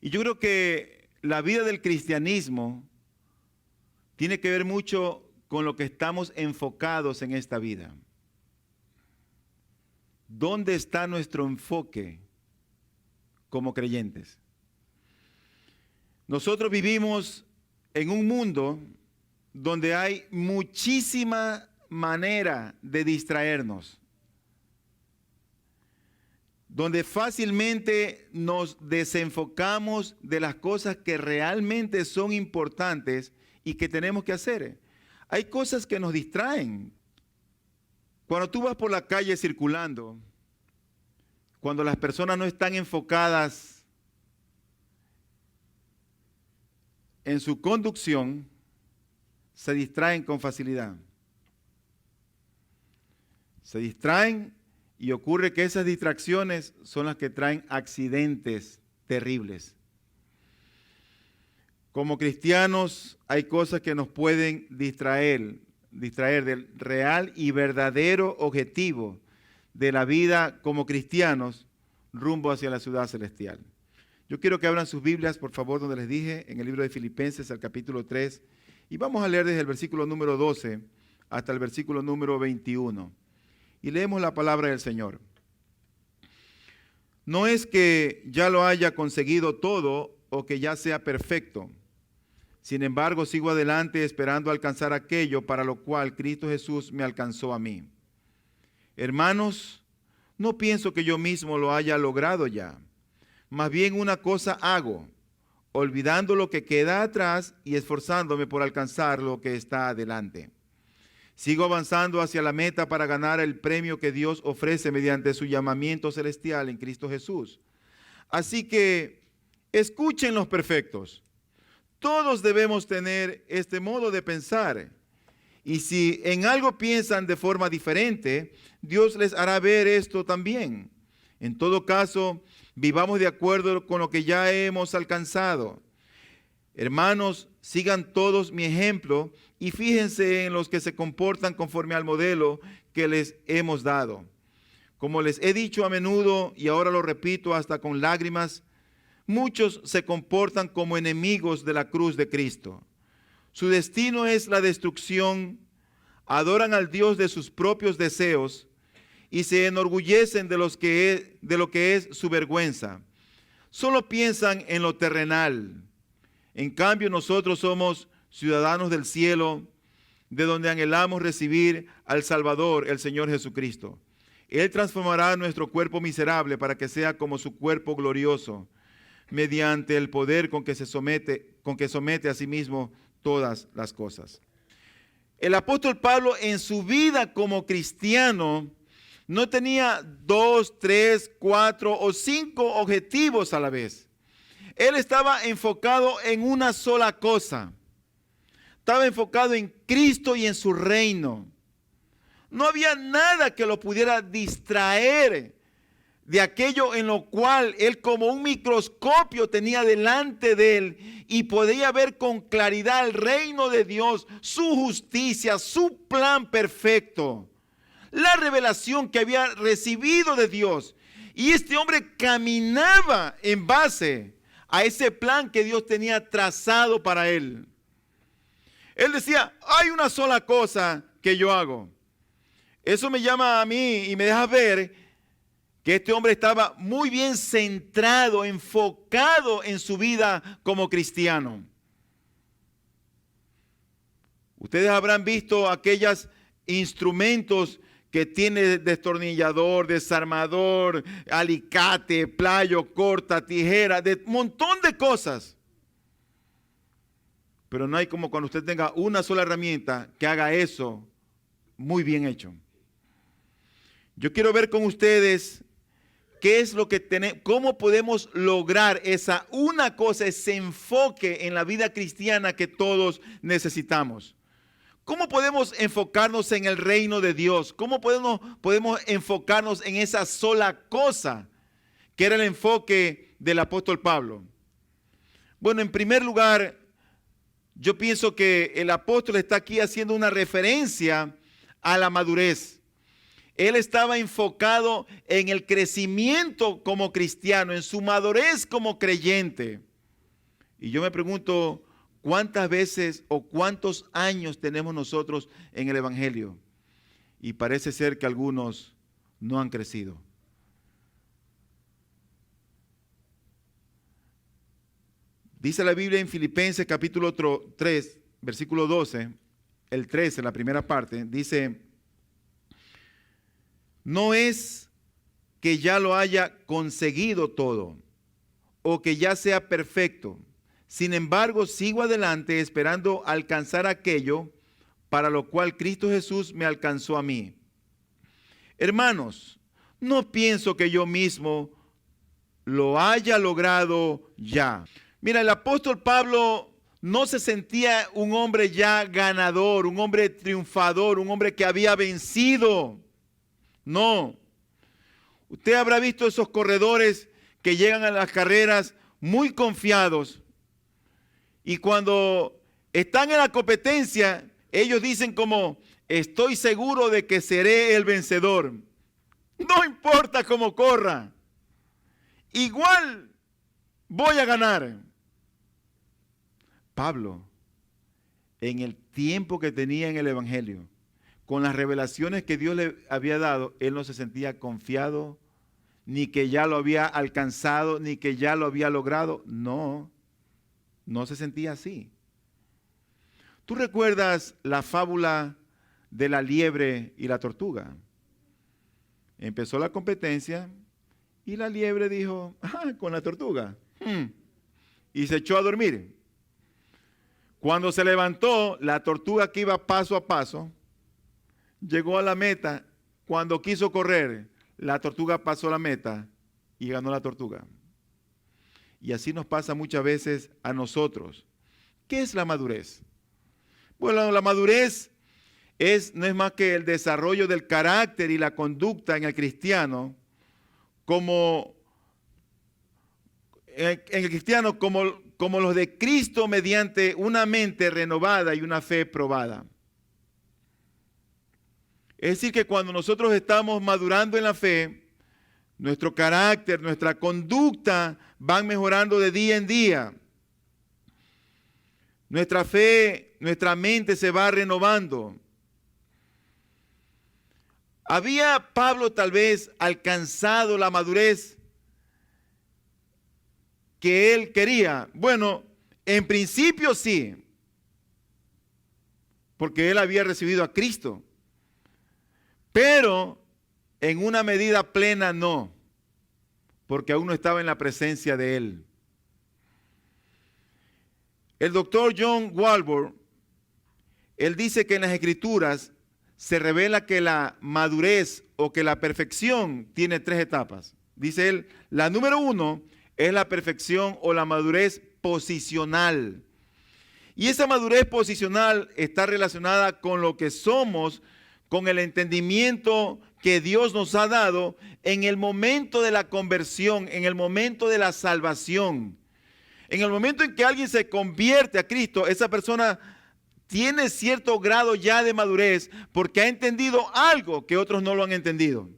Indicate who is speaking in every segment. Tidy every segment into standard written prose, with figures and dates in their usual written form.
Speaker 1: Y yo creo que la vida del cristianismo tiene que ver mucho con lo que estamos enfocados en esta vida. ¿Dónde está nuestro enfoque como creyentes? Nosotros vivimos en un mundo donde hay muchísima manera de distraernos, donde fácilmente nos desenfocamos de las cosas que realmente son importantes y que tenemos que hacer. Hay cosas que nos distraen. Cuando tú vas por la calle circulando, cuando las personas no están enfocadas en su conducción, se distraen con facilidad. Se distraen y ocurre que esas distracciones son las que traen accidentes terribles. Como cristianos hay cosas que nos pueden distraer del real y verdadero objetivo de la vida como cristianos rumbo hacia la ciudad celestial. Yo quiero que abran sus Biblias, por favor, donde les dije, en el libro de Filipenses, al capítulo 3, y vamos a leer desde el versículo número 12 hasta el versículo número 21. Y leemos la palabra del Señor. No es que ya lo haya conseguido todo o que ya sea perfecto. Sin embargo, sigo adelante esperando alcanzar aquello para lo cual Cristo Jesús me alcanzó a mí. Hermanos, no pienso que yo mismo lo haya logrado ya. Más bien una cosa hago, olvidando lo que queda atrás y esforzándome por alcanzar lo que está adelante. Sigo avanzando hacia la meta para ganar el premio que Dios ofrece mediante su llamamiento celestial en Cristo Jesús. Así que escuchen los perfectos. Todos debemos tener este modo de pensar. Y si en algo piensan de forma diferente, Dios les hará ver esto también. En todo caso, vivamos de acuerdo con lo que ya hemos alcanzado. Hermanos, sigan todos mi ejemplo y fíjense en los que se comportan conforme al modelo que les hemos dado. Como les he dicho a menudo y ahora lo repito hasta con lágrimas, muchos se comportan como enemigos de la cruz de Cristo. Su destino es la destrucción, adoran al Dios de sus propios deseos y se enorgullecen de lo que es su vergüenza. Solo piensan en lo terrenal. En cambio, nosotros somos ciudadanos del cielo, de donde anhelamos recibir al Salvador, el Señor Jesucristo. Él transformará nuestro cuerpo miserable para que sea como su cuerpo glorioso, mediante el poder con que somete a sí mismo todas las cosas. El apóstol Pablo en su vida como cristiano no tenía 2, 3, 4 o 5 objetivos a la vez. Él estaba enfocado en una sola cosa. Estaba enfocado en Cristo y en su reino. No había nada que lo pudiera distraer de aquello en lo cual él como un microscopio tenía delante de él y podía ver con claridad el reino de Dios, su justicia, su plan perfecto, la revelación que había recibido de Dios. Y este hombre caminaba en base a ese plan que Dios tenía trazado para él. Él decía, hay una sola cosa que yo hago. Eso me llama a mí y me deja ver que este hombre estaba muy bien centrado, enfocado en su vida como cristiano. Ustedes habrán visto aquellos instrumentos que tiene destornillador, desarmador, alicate, playo, corta, tijera, de un montón de cosas. Pero no hay como cuando usted tenga una sola herramienta que haga eso muy bien hecho. Yo quiero ver con ustedes qué es lo que tenemos, cómo podemos lograr esa una cosa, ese enfoque en la vida cristiana que todos necesitamos. ¿Cómo podemos enfocarnos en el reino de Dios? ¿Cómo podemos enfocarnos en esa sola cosa que era el enfoque del apóstol Pablo? Bueno, en primer lugar, yo pienso que el apóstol está aquí haciendo una referencia a la madurez. Él estaba enfocado en el crecimiento como cristiano, en su madurez como creyente. Y yo me pregunto, ¿cuántas veces o cuántos años tenemos nosotros en el Evangelio? Y parece ser que algunos no han crecido. Dice la Biblia en Filipenses capítulo 3, versículo 12, el 13, la primera parte, dice: no es que ya lo haya conseguido todo o que ya sea perfecto. Sin embargo, sigo adelante esperando alcanzar aquello para lo cual Cristo Jesús me alcanzó a mí. Hermanos, no pienso que yo mismo lo haya logrado ya. Mira, el apóstol Pablo no se sentía un hombre ya ganador, un hombre triunfador, un hombre que había vencido. No. Usted habrá visto esos corredores que llegan a las carreras muy confiados y cuando están en la competencia, ellos dicen como: estoy seguro de que seré el vencedor. No importa cómo corra, igual voy a ganar. Pablo, en el tiempo que tenía en el Evangelio, con las revelaciones que Dios le había dado, él no se sentía confiado, ni que ya lo había alcanzado, ni que ya lo había logrado. No, no se sentía así. ¿Tú recuerdas la fábula de la liebre y la tortuga? Empezó la competencia y la liebre dijo: con la tortuga. Y se echó a dormir. Cuando se levantó, la tortuga, que iba paso a paso, llegó a la meta. Cuando quiso correr, la tortuga pasó la meta y ganó la tortuga. Y así nos pasa muchas veces a nosotros. ¿Qué es la madurez? Bueno, la madurez no es más que el desarrollo del carácter y la conducta en el cristiano, como los de Cristo, mediante una mente renovada y una fe probada. Es decir, que cuando nosotros estamos madurando en la fe, nuestro carácter, nuestra conducta van mejorando de día en día. Nuestra fe, nuestra mente se va renovando. ¿Había Pablo tal vez alcanzado la madurez que él quería? Bueno, en principio sí, porque él había recibido a Cristo, pero en una medida plena no, porque aún no estaba en la presencia de él. El doctor John Walvoord, él dice que en las Escrituras se revela que la madurez o que la perfección tiene 3 etapas. Dice él, la número 1 es la perfección o la madurez posicional. Y esa madurez posicional está relacionada con lo que somos, con el entendimiento que Dios nos ha dado en el momento de la conversión, en el momento de la salvación. En el momento en que alguien se convierte a Cristo, esa persona tiene cierto grado ya de madurez porque ha entendido algo que otros no lo han entendido.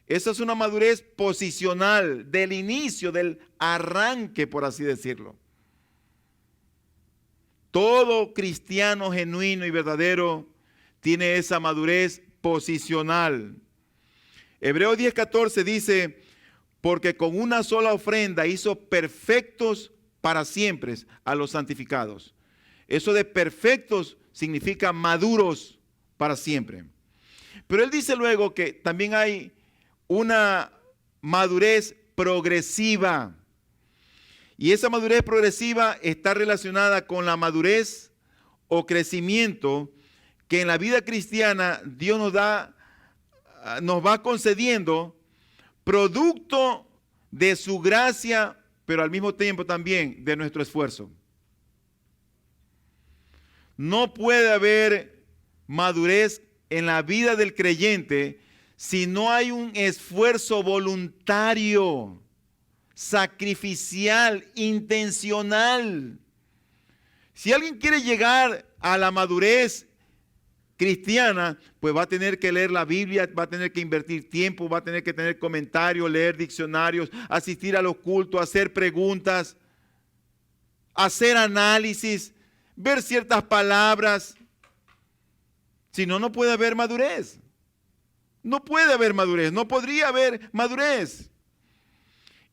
Speaker 1: Esa es una madurez posicional del inicio, del arranque, por así decirlo. Todo cristiano genuino y verdadero tiene esa madurez posicional. Hebreos 10:14 dice: porque con una sola ofrenda hizo perfectos para siempre a los santificados. Eso de perfectos significa maduros para siempre. Pero él dice luego que también hay una madurez progresiva. Y esa madurez progresiva está relacionada con la madurez o crecimiento que en la vida cristiana Dios nos va concediendo, producto de su gracia, pero al mismo tiempo también de nuestro esfuerzo. No puede haber madurez en la vida del creyente si no hay un esfuerzo voluntario, sacrificial, intencional. Si alguien quiere llegar a la madurez cristiana, pues va a tener que leer la Biblia, va a tener que invertir tiempo, va a tener que tener comentarios, leer diccionarios, asistir a los cultos, hacer preguntas. hacer análisis, ver ciertas palabras. Si no, no puede haber madurez. No puede haber madurez, no podría haber madurez.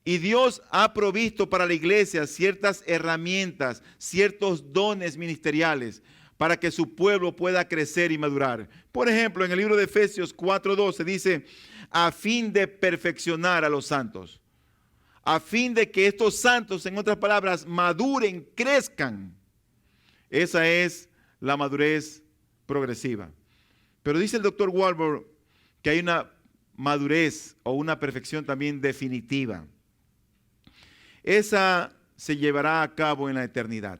Speaker 1: Y Dios ha provisto para la iglesia ciertas herramientas, ciertos dones ministeriales para que su pueblo pueda crecer y madurar. Por ejemplo, en el libro de Efesios 4:12 dice, a fin de perfeccionar a los santos, a fin de que estos santos, en otras palabras, maduren, crezcan. Esa es la madurez progresiva. Pero dice el doctor Walvoord que hay una madurez o una perfección también definitiva. Esa se llevará a cabo en la eternidad.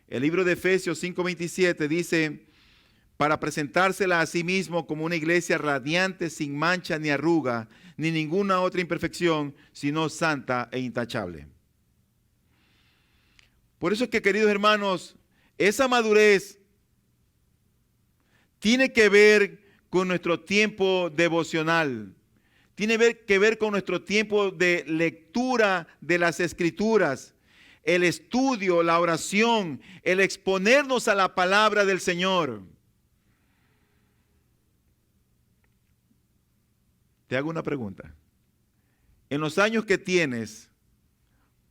Speaker 1: El libro de Efesios 5:27 dice, para presentársela a sí mismo como una iglesia radiante, sin mancha ni arruga, ni ninguna otra imperfección, sino santa e intachable. Por eso es que, queridos hermanos, esa madurez tiene que ver con nuestro tiempo devocional. Tiene que ver con nuestro tiempo de lectura de las Escrituras, el estudio, la oración, el exponernos a la palabra del Señor. Te hago una pregunta. En los años que tienes,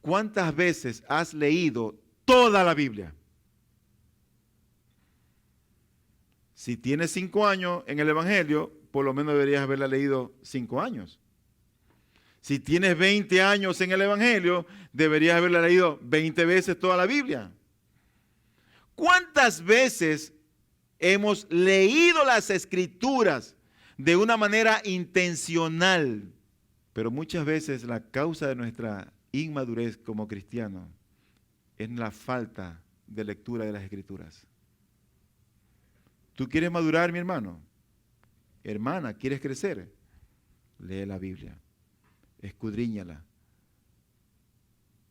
Speaker 1: ¿cuántas veces has leído toda la Biblia? Si tienes 5 años en el Evangelio, por lo menos deberías haberla leído 5 años. Si tienes 20 años en el Evangelio, deberías haberla leído 20 veces toda la Biblia. ¿Cuántas veces hemos leído las Escrituras de una manera intencional? Pero muchas veces la causa de nuestra inmadurez como cristianos es la falta de lectura de las Escrituras. ¿Tú quieres madurar, mi hermano? Hermana, ¿quieres crecer? Lee la Biblia, escudriñala.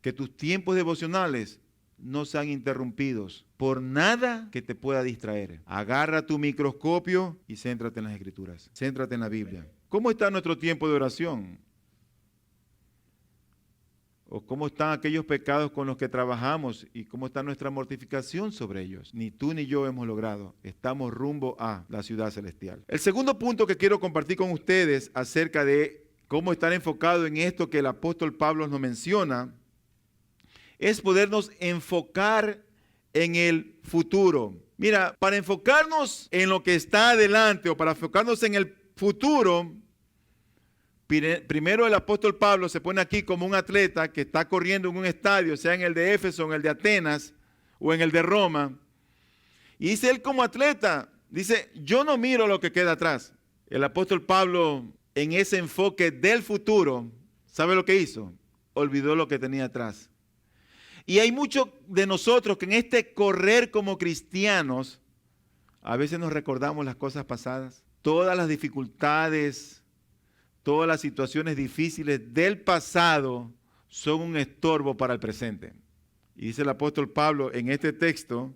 Speaker 1: Que tus tiempos devocionales no sean interrumpidos por nada que te pueda distraer. Agarra tu microscopio y céntrate en las Escrituras. Céntrate en la Biblia. ¿Cómo está nuestro tiempo de oración? ¿O cómo están aquellos pecados con los que trabajamos y cómo está nuestra mortificación sobre ellos? Ni tú ni yo hemos logrado. Estamos rumbo a la ciudad celestial. El segundo punto que quiero compartir con ustedes acerca de cómo estar enfocado en esto que el apóstol Pablo nos menciona es podernos enfocar en el futuro. Mira, para enfocarnos en lo que está adelante o para enfocarnos en el futuro, primero el apóstol Pablo se pone aquí como un atleta que está corriendo en un estadio, sea en el de Éfeso, en el de Atenas o en el de Roma. Y dice él como atleta, dice, yo no miro lo que queda atrás. El apóstol Pablo en ese enfoque del futuro, ¿sabe lo que hizo? Olvidó lo que tenía atrás. Y hay muchos de nosotros que en este correr como cristianos, a veces nos recordamos las cosas pasadas, todas las dificultades, todas las situaciones difíciles del pasado son un estorbo para el presente. Y dice el apóstol Pablo en este texto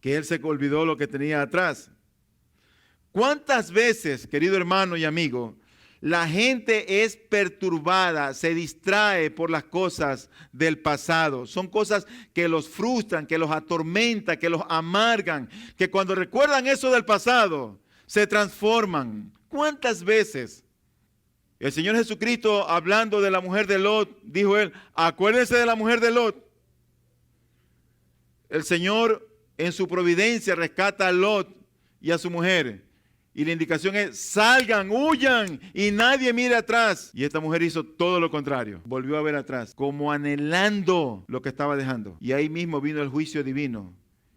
Speaker 1: que él se olvidó lo que tenía atrás. ¿Cuántas veces, querido hermano y amigo, la gente es perturbada, se distrae por las cosas del pasado? Son cosas que los frustran, que los atormentan, que los amargan, que cuando recuerdan eso del pasado, se transforman. ¿Cuántas veces el Señor Jesucristo, hablando de la mujer de Lot, dijo él, acuérdense de la mujer de Lot? El Señor en su providencia rescata a Lot y a su mujer. Y la indicación es, salgan, huyan y nadie mire atrás. Y esta mujer hizo todo lo contrario. Volvió a ver atrás, como anhelando lo que estaba dejando. Y ahí mismo vino el juicio divino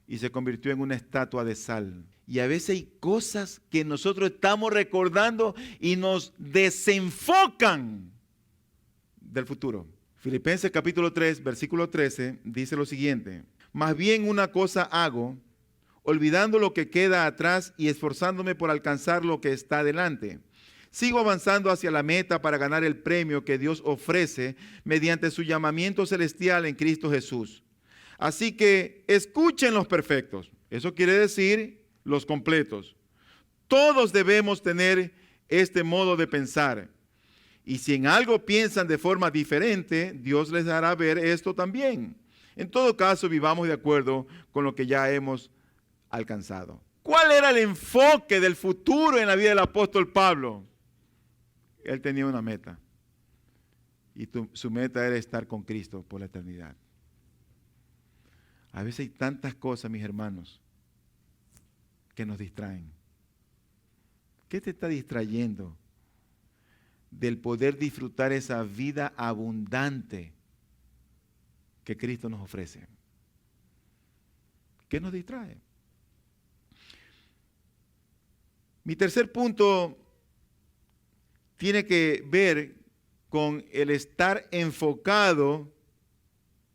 Speaker 1: y se convirtió en una estatua de sal. Y a veces hay cosas que nosotros estamos recordando y nos desenfocan del futuro. Filipenses capítulo 3, versículo 13, dice lo siguiente. Más bien una cosa hago, olvidando lo que queda atrás y esforzándome por alcanzar lo que está delante. Sigo avanzando hacia la meta para ganar el premio que Dios ofrece mediante su llamamiento celestial en Cristo Jesús. Así que escuchen los perfectos. Eso quiere decir los completos. Todos debemos tener este modo de pensar. Y si en algo piensan de forma diferente, Dios les hará ver esto también. En todo caso, vivamos de acuerdo con lo que ya hemos alcanzado. ¿Cuál era el enfoque del futuro en la vida del apóstol Pablo? Él tenía una meta. Y su meta era estar con Cristo por la eternidad. A veces hay tantas cosas, mis hermanos, que nos distraen. ¿Qué te está distrayendo del poder disfrutar esa vida abundante que Cristo nos ofrece? ¿Qué nos distrae? Mi tercer punto tiene que ver con el estar enfocado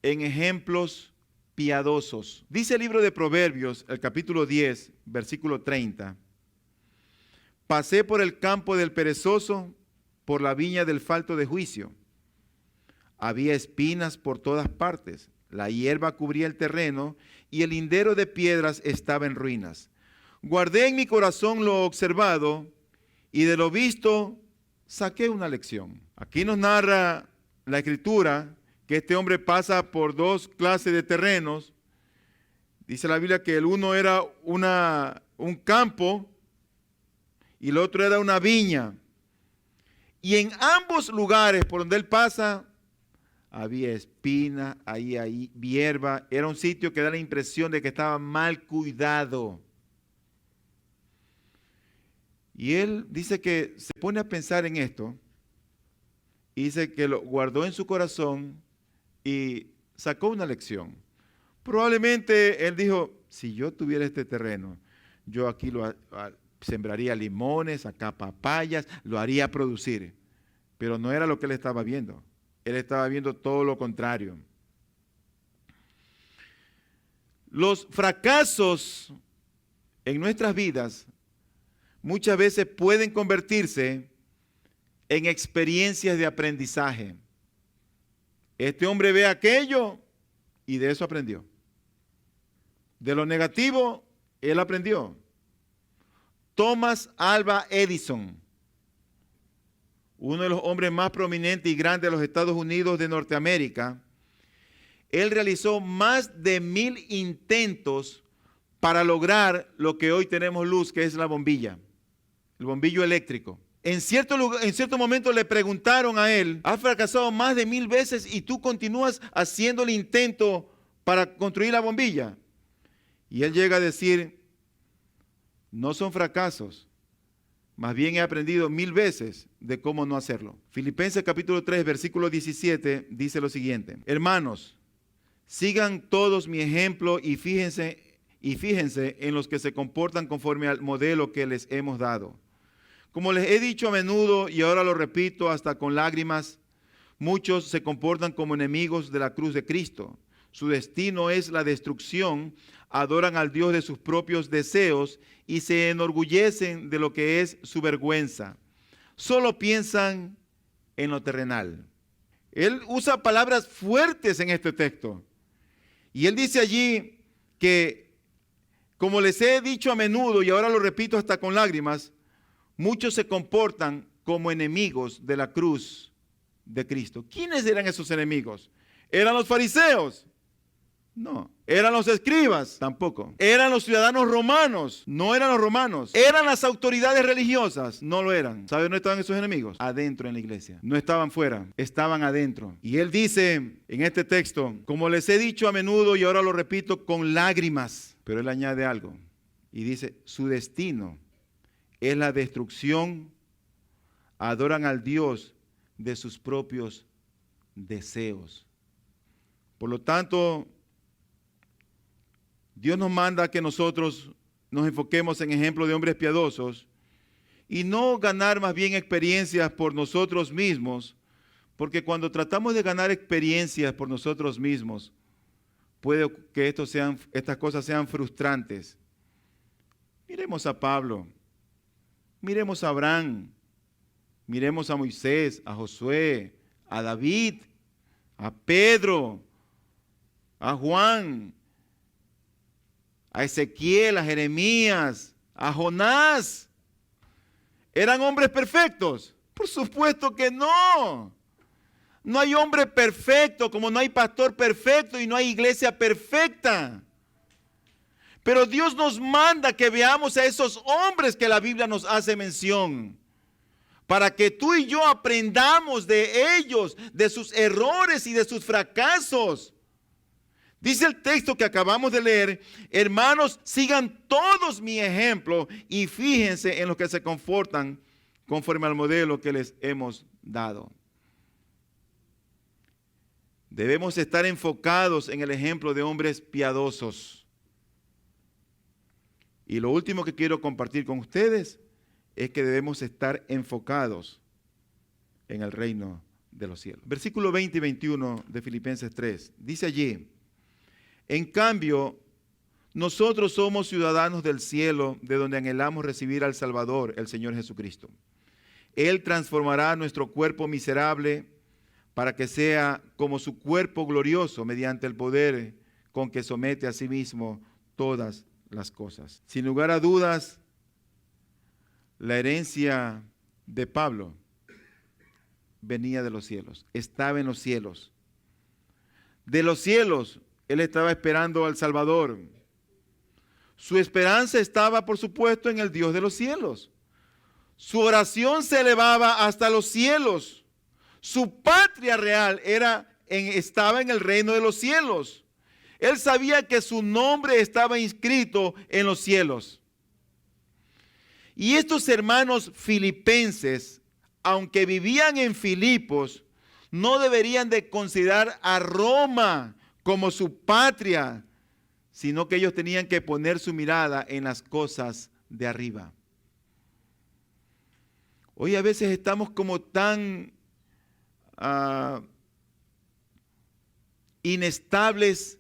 Speaker 1: en ejemplos piadosos. Dice el libro de Proverbios, el capítulo 10, versículo 30. Pasé por el campo del perezoso, por la viña del falto de juicio. Había espinas por todas partes, la hierba cubría el terreno y el lindero de piedras estaba en ruinas. Guardé en mi corazón lo observado y de lo visto saqué una lección. Aquí nos narra la Escritura que este hombre pasa por dos clases de terrenos. Dice la Biblia que el uno era un campo y el otro era una viña. Y en ambos lugares por donde él pasa, había espina, ahí hierba. Era un sitio que da la impresión de que estaba mal cuidado. Y él dice que se pone a pensar en esto. Y dice que lo guardó en su corazón y sacó una lección. Probablemente él dijo, si yo tuviera este terreno, yo aquí sembraría limones, acá papayas, lo haría producir. Pero no era lo que él estaba viendo. Él estaba viendo todo lo contrario. Los fracasos en nuestras vidas muchas veces pueden convertirse en experiencias de aprendizaje. Este hombre ve aquello y de eso aprendió. De lo negativo, él aprendió. Thomas Alva Edison, uno de los hombres más prominentes y grandes de los Estados Unidos de Norteamérica, él realizó más de 1000 intentos para lograr lo que hoy tenemos luz, que es la bombilla, el bombillo eléctrico. En cierto momento le preguntaron a él, has fracasado más de 1000 veces y tú continúas haciendo el intento para construir la bombilla. Y él llega a decir, no son fracasos, más bien he aprendido 1000 veces de cómo no hacerlo. Filipenses capítulo 3, versículo 17 dice lo siguiente, hermanos, sigan todos mi ejemplo y fíjense en los que se comportan conforme al modelo que les hemos dado. Como les he dicho a menudo y ahora lo repito hasta con lágrimas, muchos se comportan como enemigos de la cruz de Cristo. Su destino es la destrucción, adoran al Dios de sus propios deseos y se enorgullecen de lo que es su vergüenza. Solo piensan en lo terrenal. Él usa palabras fuertes en este texto. Y él dice allí que, como les he dicho a menudo y ahora lo repito hasta con lágrimas, muchos se comportan como enemigos de la cruz de Cristo. ¿Quiénes eran esos enemigos? ¿Eran los fariseos? No. ¿Eran los escribas? Tampoco. ¿Eran los ciudadanos romanos? No eran los romanos. ¿Eran las autoridades religiosas? No lo eran. ¿Sabe dónde estaban esos enemigos? Adentro en la iglesia. No estaban fuera, estaban adentro. Y él dice en este texto, como les he dicho a menudo y ahora lo repito con lágrimas, pero él añade algo y dice, su destino es la destrucción, adoran al Dios de sus propios deseos. Por lo tanto, Dios nos manda que nosotros nos enfoquemos en ejemplos de hombres piadosos y no ganar más bien experiencias por nosotros mismos, porque cuando tratamos de ganar experiencias por nosotros mismos, puede que estas cosas sean frustrantes. Miremos a Pablo. Miremos a Abraham, miremos a Moisés, a Josué, a David, a Pedro, a Juan, a Ezequiel, a Jeremías, a Jonás. ¿Eran hombres perfectos? Por supuesto que no. No hay hombre perfecto, como no hay pastor perfecto y no hay iglesia perfecta. Pero Dios nos manda que veamos a esos hombres que la Biblia nos hace mención, para que tú y yo aprendamos de ellos, de sus errores y de sus fracasos. Dice el texto que acabamos de leer: hermanos, sigan todos mi ejemplo y fíjense en los que se comportan conforme al modelo que les hemos dado. Debemos estar enfocados en el ejemplo de hombres piadosos. Y lo último que quiero compartir con ustedes es que debemos estar enfocados en el reino de los cielos. Versículo 20 y 21 de Filipenses 3. Dice allí: en cambio, nosotros somos ciudadanos del cielo, de donde anhelamos recibir al Salvador, el Señor Jesucristo. Él transformará nuestro cuerpo miserable para que sea como su cuerpo glorioso, mediante el poder con que somete a sí mismo todas las cosas. Sin lugar a dudas, la herencia de Pablo venía de los cielos, estaba en los cielos. De los cielos, él estaba esperando al Salvador. Su esperanza estaba, por supuesto, en el Dios de los cielos. Su oración se elevaba hasta los cielos. Su patria real estaba en el reino de los cielos. Él sabía que su nombre estaba inscrito en los cielos. Y estos hermanos filipenses, aunque vivían en Filipos, no deberían de considerar a Roma como su patria, sino que ellos tenían que poner su mirada en las cosas de arriba. Hoy a veces estamos como tan inestables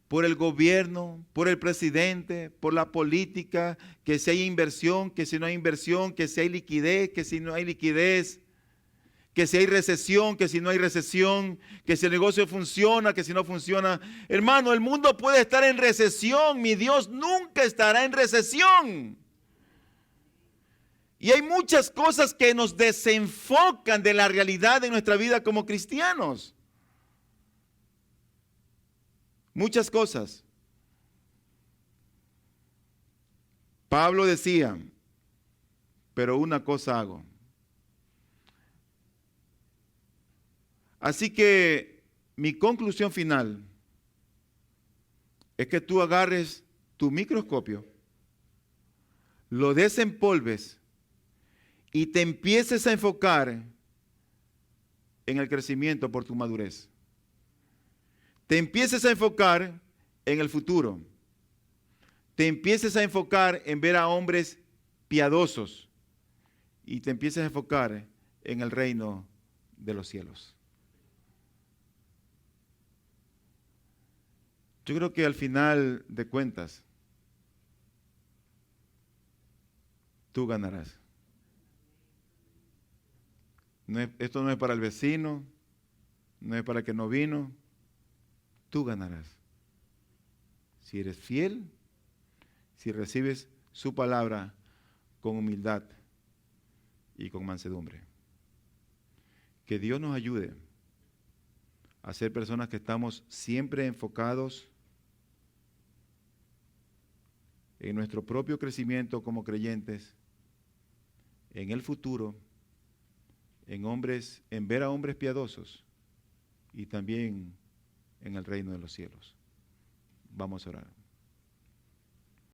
Speaker 1: por el gobierno, por el presidente, por la política, que si hay inversión, que si no hay inversión, que si hay liquidez, que si no hay liquidez, que si hay recesión, que si no hay recesión, que si el negocio funciona, que si no funciona. Hermano, el mundo puede estar en recesión, mi Dios nunca estará en recesión. Y hay muchas cosas que nos desenfocan de la realidad de nuestra vida como cristianos. Muchas cosas. Pablo decía: pero una cosa hago. Así que mi conclusión final es que tú agarres tu microscopio, lo desempolves y te empieces a enfocar en el crecimiento por tu madurez. Te empieces a enfocar en el futuro. Te empieces a enfocar en ver a hombres piadosos y te empieces a enfocar en el reino de los cielos. Yo creo que al final de cuentas, tú ganarás. Esto no es para el vecino, no es para el que no vino. Tú ganarás. Si eres fiel, si recibes su palabra con humildad y con mansedumbre. Que Dios nos ayude a ser personas que estamos siempre enfocados en nuestro propio crecimiento como creyentes, en el futuro, en ver a hombres piadosos y también en el reino de los cielos. Vamos a orar.